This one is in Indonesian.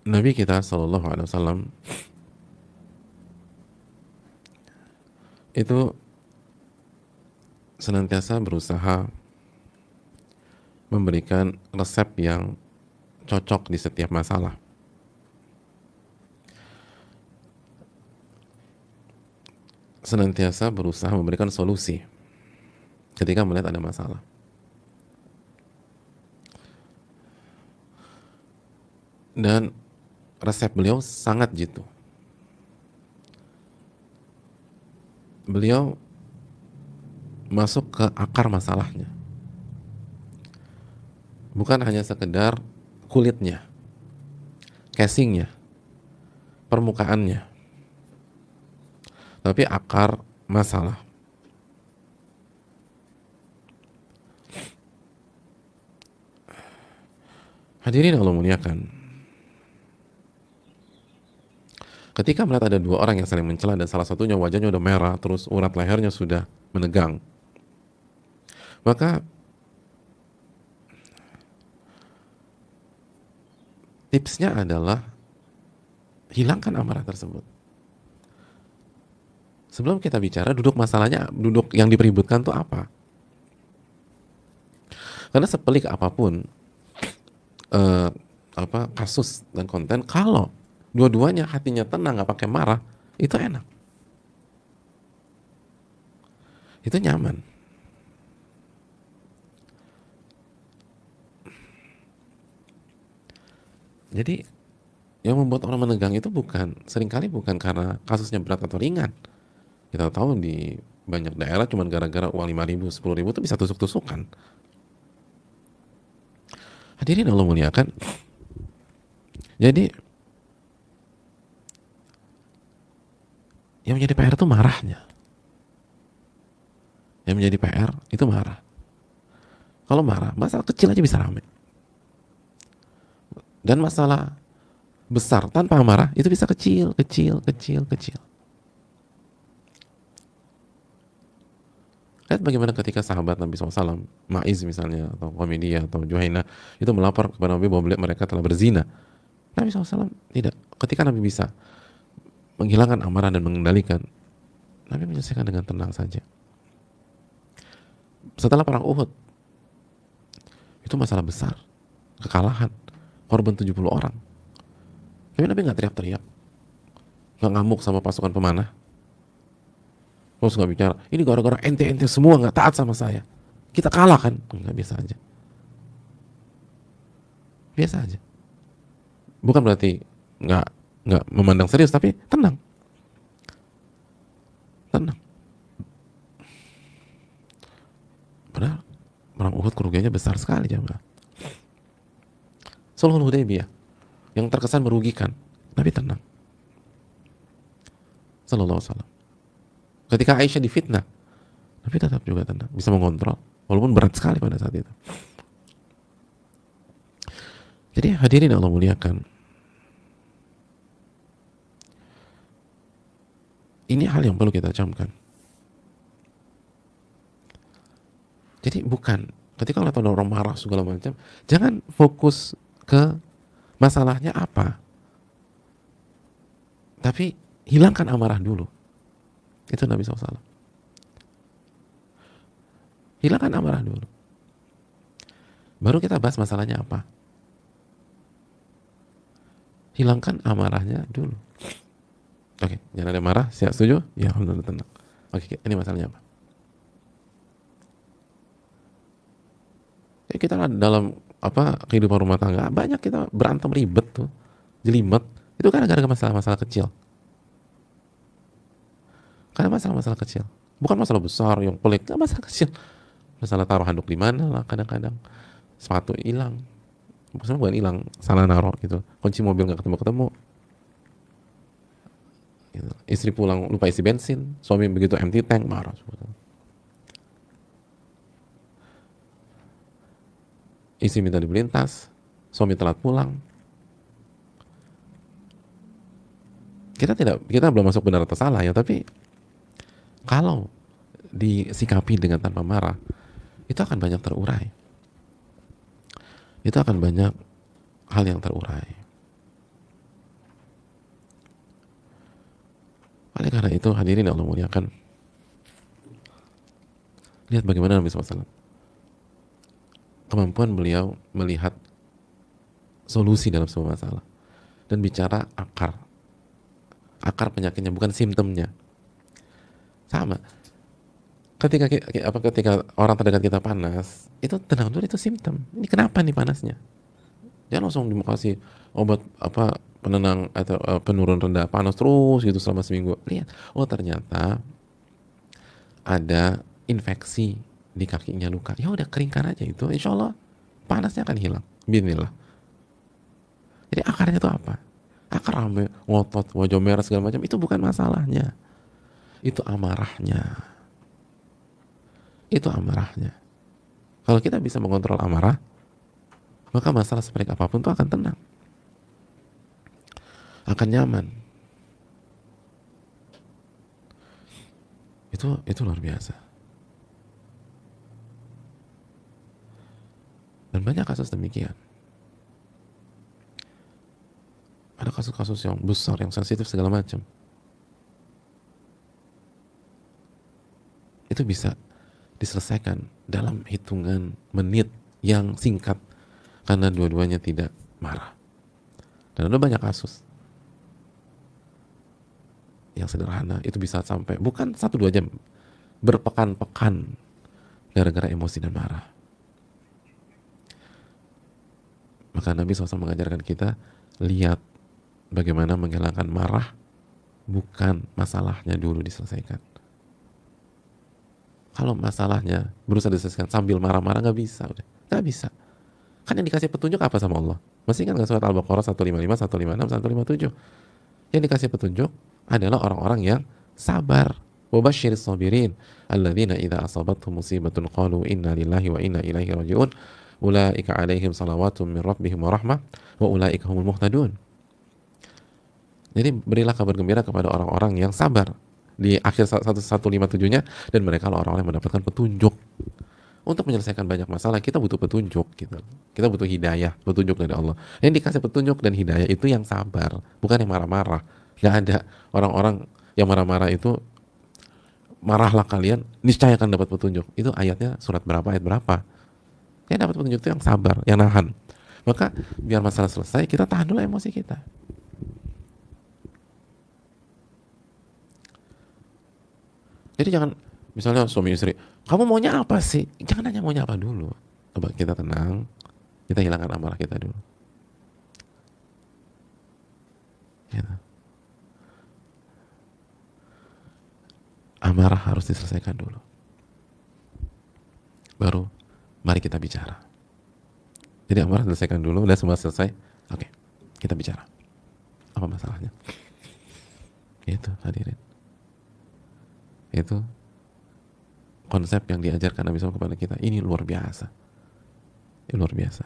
Nabi kita Shallallahu Alaihi Wasallam itu senantiasa berusaha memberikan resep yang cocok di setiap masalah. Senantiasa berusaha memberikan solusi ketika melihat ada masalah. Dan resep beliau sangat jitu. Beliau masuk ke akar masalahnya. Bukan hanya sekedar kulitnya, casingnya, permukaannya, tapi akar masalah. Hadirin Allah muliakan, ketika melihat ada dua orang yang saling mencela dan salah satunya wajahnya udah merah, terus urat lehernya sudah menegang, maka tipsnya adalah hilangkan amarah tersebut. Sebelum kita bicara, duduk masalahnya, duduk yang dipeributkan tuh apa? Karena sepelik apapun kasus dan konten, kalau dua-duanya hatinya tenang, nggak pakai marah, itu enak, itu nyaman. Jadi yang membuat orang menegang itu seringkali bukan karena kasusnya berat atau ringan. Kita tahu di banyak daerah cuma gara-gara uang 5.000, 10.000 itu bisa tusuk-tusukan. Hadirin Allah muliakan. Jadi yang menjadi PR itu marahnya. Yang menjadi PR itu marah. Kalau marah, masalah kecil aja bisa rame. Dan masalah besar tanpa marah itu bisa kecil. Lihat bagaimana ketika sahabat Nabi SAW, Ma'iz misalnya, atau Qamidiyah, atau Juhaina, itu melapor kepada Nabi bahwa mereka telah berzina. Nabi SAW tidak. Ketika Nabi bisa menghilangkan amarah dan mengendalikan, Nabi menyelesaikan dengan tenang saja. Setelah perang Uhud, itu masalah besar, kekalahan, korban 70 orang. Tapi Nabi nggak teriak-teriak, nggak ngamuk sama pasukan pemanah. Terus nggak bicara, ini gara-gara ente semua nggak taat sama saya, kita kalah kan? Nggak, biasa aja. Bukan berarti nggak memandang serius, tapi tenang. Padahal perang Uhud kerugiannya besar sekali, jemaah. Sulhul Hudaybiyah yang terkesan merugikan, Nabi tenang. Sallallahu alaihi wasallam. Ketika Aisyah difitnah, Nabi tetap juga tenang, bisa mengontrol, walaupun berat sekali pada saat itu. Jadi hadirin Allah muliakan, ini hal yang perlu kita camkan. Jadi bukan ketika ada orang marah segala macam, jangan fokus ke masalahnya apa, tapi hilangkan amarah dulu. Itu Nabi SAW. Hilangkan amarah dulu, baru kita bahas masalahnya apa. Hilangkan amarahnya dulu. Oke, jangan ada marah. Siap, setuju? Ya, alhamdulillah, tenang. Oke, ini masalahnya apa? Ya, kita dalam kehidupan rumah tangga banyak kita berantem ribet tuh, jelimet. Itu kan gara-gara masalah-masalah kecil. Karena masalah-masalah kecil, bukan masalah besar yang pelik, nggak, masalah kecil. Masalah taruh handuk di mana lah, kadang-kadang sepatu hilang, maksudnya bukan hilang, salah naruh gitu, kunci mobil nggak ketemu gitu. Istri pulang lupa isi bensin, suami begitu empty tank marah. Istri minta dibeliin tas, suami telat pulang. Kita belum masuk benar atau salah ya, tapi kalau disikapi dengan tanpa marah, itu akan banyak terurai. Itu akan banyak hal yang terurai. Karena itu hadirin yang Allah muliakan, lihat bagaimana Nabi SAW, kemampuan beliau melihat solusi dalam sebuah masalah dan bicara akar penyakitnya, bukan simptomnya. Sama ketika orang terdekat kita panas, itu tenang dulu, itu simptom. Ini kenapa nih panasnya? Jangan langsung dikasih obat penenang atau penurun rendah panas terus gitu selama seminggu. Lihat, oh ternyata ada infeksi di kakinya, luka. Ya udah, keringkan aja itu, insya Allah panasnya akan hilang. Bismillah. Jadi akarnya itu apa? Akar rame, ngotot, wajah merah segala macam, itu bukan masalahnya. Itu amarahnya. Itu amarahnya. Kalau kita bisa mengontrol amarah, maka masalah seperti apapun itu akan tenang, akan nyaman. Itu luar biasa. Dan banyak kasus demikian. Ada kasus-kasus yang besar, yang sensitif segala macam. Itu bisa diselesaikan dalam hitungan menit yang singkat karena dua-duanya tidak marah. Dan ada banyak kasus yang sederhana itu bisa sampai bukan 1-2 jam, berpekan-pekan gara-gara emosi dan marah. Maka Nabi SAW mengajarkan kita, lihat bagaimana menghilangkan marah, bukan masalahnya dulu diselesaikan. Kalau masalahnya berusaha diselesaikan sambil marah-marah, nggak bisa, udah nggak bisa. Kan yang dikasih petunjuk apa sama Allah? Masih ingat nggak surat Al-Baqarah 155, 156, 157? Yang dikasih petunjuk adalah orang-orang yang sabar. Wabasyiris sabirin alladzina idza asabathum musibatun qalu inna lillahi wa inna ilaihi raji'un ulaika alaihim salawatun min rabbihim wa rahmah wa ulaika humul muhtadun. Jadi berilah kabar gembira kepada orang-orang yang sabar di akhir 157-nya, dan mereka adalah orang-orang yang mendapatkan petunjuk. Untuk menyelesaikan banyak masalah kita butuh petunjuk gitu. Kita butuh hidayah, petunjuk dari Allah. Yang dikasih petunjuk dan hidayah itu yang sabar, bukan yang marah-marah. Gak ada orang-orang yang marah-marah itu, marahlah kalian niscaya akan dapat petunjuk. Itu ayatnya surat berapa, ayat berapa? Yang dapat petunjuk itu yang sabar, yang nahan. Maka biar masalah selesai, kita tahan dulu emosi kita. Jadi jangan, misalnya suami istri, kamu maunya apa sih? Jangan nanya maunya apa dulu. Coba kita tenang, kita hilangkan amarah kita dulu. Gitu. Amarah harus diselesaikan dulu. Baru mari kita bicara. Jadi amarah selesaikan dulu, udah semua selesai. Oke, kita bicara. Apa masalahnya? Itu hadirin. Itu konsep yang diajarkan Nabi SAW kepada kita. Ini luar biasa. Ini luar biasa.